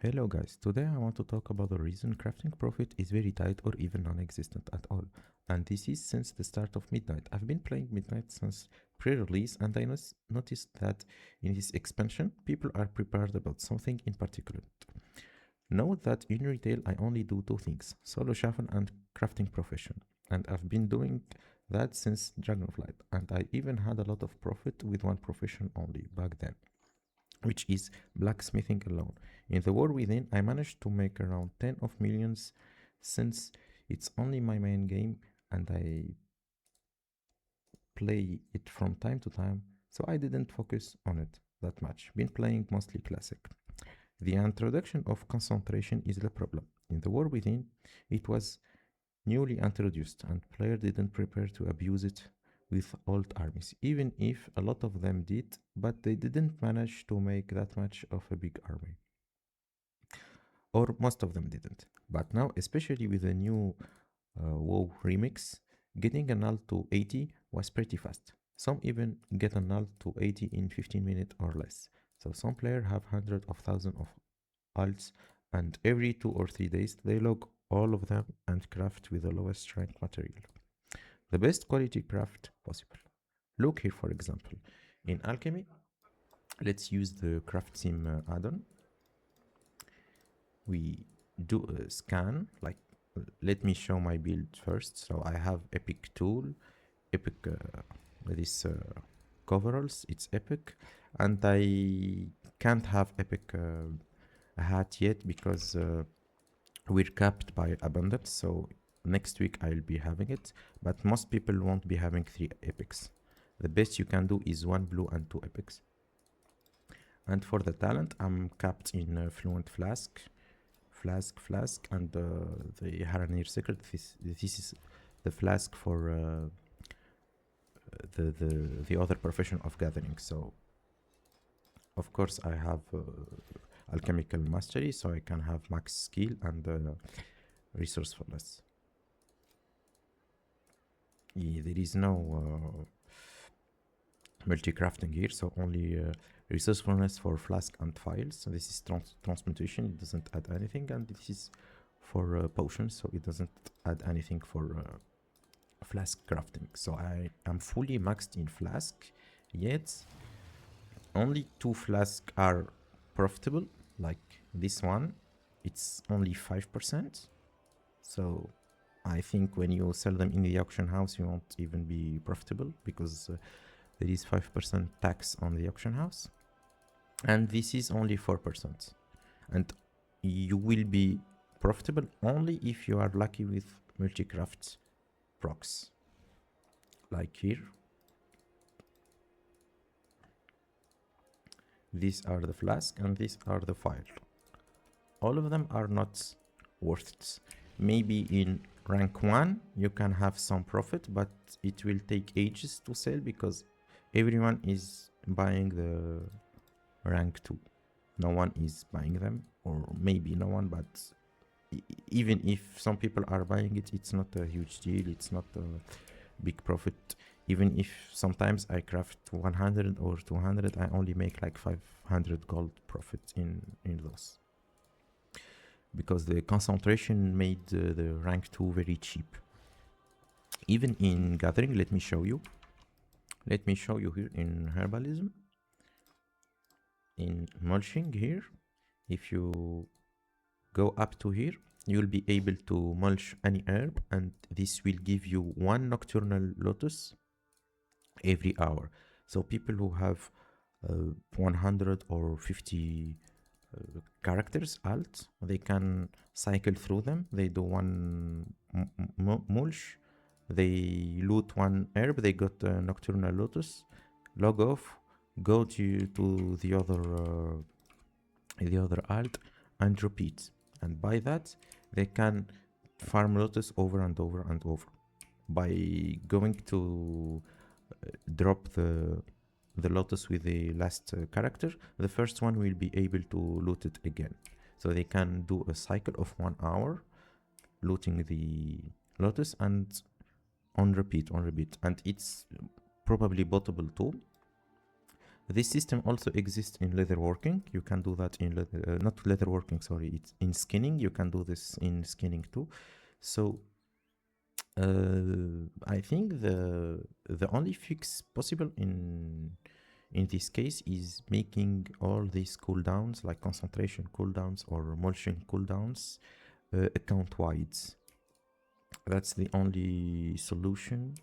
Hello guys, today I want to talk about the reason crafting profit is very tight or even non-existent at all. And this is since the start of Midnight. I've been playing Midnight since pre-release and I noticed that in this expansion, people are prepared about something in particular. Note that in retail I only do two things, solo shuffle and crafting profession. And I've been doing that since Dragonflight and I even had a lot of profit with one profession only back then, which is blacksmithing alone. In the war within, I managed to make around 10 of millions since it's only my main game and I play it from time to time, so I didn't focus on it that much. Been playing mostly classic. The introduction of concentration is the problem. In the war within, it was newly introduced and players didn't prepare to abuse it with old armies, even if a lot of them did, but they didn't manage to make that much of a big army. Or most of them didn't. But now, especially with the new WoW remix, getting a null to 80 was pretty fast. Some even get a null to 80 in 15 minutes or less. So some players have hundreds of thousands of alts, and every 2 or 3 days they log all of them and craft with the lowest rank material. The best quality craft possible. Look here, for example, in alchemy, let's use the craft sim add-on. We do a scan, like let me show my build first. So I have epic tool, epic this coveralls, it's epic, and I can't have epic hat yet because we're capped by abundance. So next week I'll be having it, but most people won't be having 3 epics. The best you can do is 1 blue and 2 epics. And for the talent, I'm capped in fluent flask, and the Haranir secret. This is the flask for the other profession of gathering. So of course I have alchemical mastery, so I can have max skill and resourcefulness. There is no multi-crafting here, so only resourcefulness for flask and files. So this is transmutation, it doesn't add anything, and this is for potions, so it doesn't add anything for flask crafting. So I am fully maxed in flask, yet only 2 flasks are profitable, like this one. It's only 5%. So I think when you sell them in the auction house, you won't even be profitable because there is 5% tax on the auction house. And this is only 4%. And you will be profitable only if you are lucky with multi-craft procs. Like here. These are the flask and these are the file. All of them are not worth it. Maybe in rank 1 you can have some profit, but it will take ages to sell because everyone is buying the rank 2. No one is buying them, or maybe no one, but even if some people are buying it, it's not a huge deal, it's not a big profit. Even if sometimes I craft 100 or 200, I only make like 500 gold profit in those. Because the concentration made the rank 2 very cheap. Even in gathering, let me show you. Let me show you here in herbalism. In mulching here, if you go up to here, you'll be able to mulch any herb, and this will give you 1 nocturnal lotus every hour. So people who have 100 or 50 characters alt, they can cycle through them. They do 1 mulch, they loot 1 herb, they got a nocturnal lotus, log off, go to the other alt and repeat. And by that they can farm lotus over and over and over. By going to drop the lotus with the last character, the first one will be able to loot it again. So they can do a cycle of 1 hour looting the lotus and on repeat, and it's probably bottable too. This system also exists in leatherworking. You can do that in not leatherworking, sorry, it's in skinning. You can do this in skinning too. So I think the only fix possible in this case is making all these cooldowns, like concentration cooldowns or motion cooldowns, account wide. That's the only solution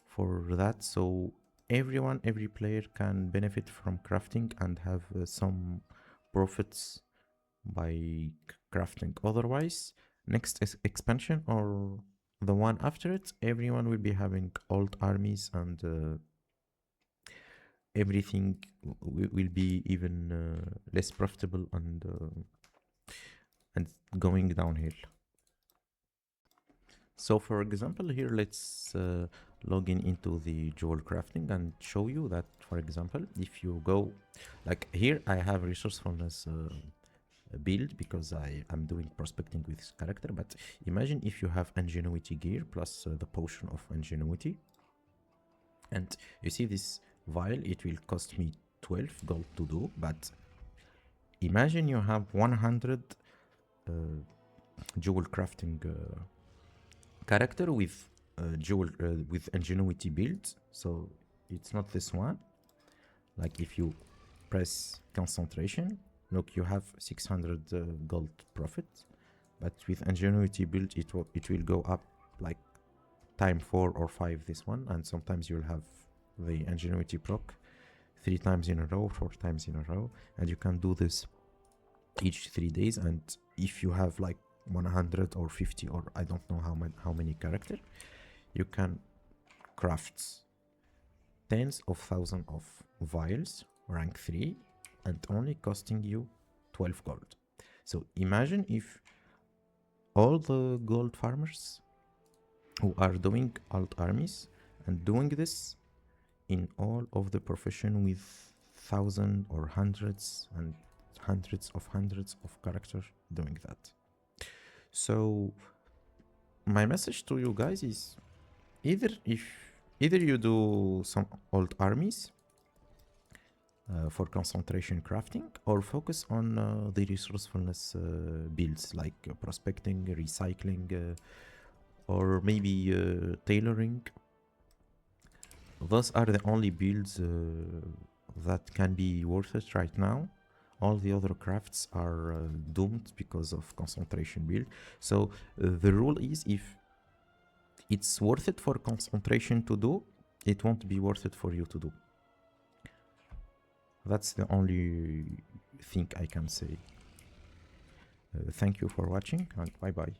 for that. So every player can benefit from crafting and have some profits by crafting. Otherwise, next expansion or the one after it, everyone will be having old armies, and everything will be even less profitable and going downhill. So for example, here let's log in into the jewel crafting and show you that, for example, if you go like here, I have resourcefulness build because I am doing prospecting with this character. But imagine if you have ingenuity gear plus the potion of ingenuity, and you see this vial, it will cost me 12 gold to do. But imagine you have 100 jewel crafting character with jewel with ingenuity build. So it's not this one. Like if you press concentration, look, you have 600 gold profit, but with ingenuity build it will go up like time 4 or 5 this one, and sometimes you'll have the ingenuity proc 3 times in a row, 4 times in a row, and you can do this each 3 days. And if you have like 100 or 50 or I don't know how many character, you can craft tens of thousands of vials rank 3 and only costing you 12 gold. So imagine if all the gold farmers who are doing alt armies and doing this in all of the profession with thousands or hundreds and hundreds of characters doing that. So my message to you guys is either you do some old armies for concentration crafting, or focus on the resourcefulness builds like prospecting, recycling, or maybe tailoring. Those are the only builds that can be worth it right now. All the other crafts are doomed because of concentration build. So the rule is, if it's worth it for concentration to do, it won't be worth it for you to do. That's the only thing I can say. Thank you for watching, and bye bye.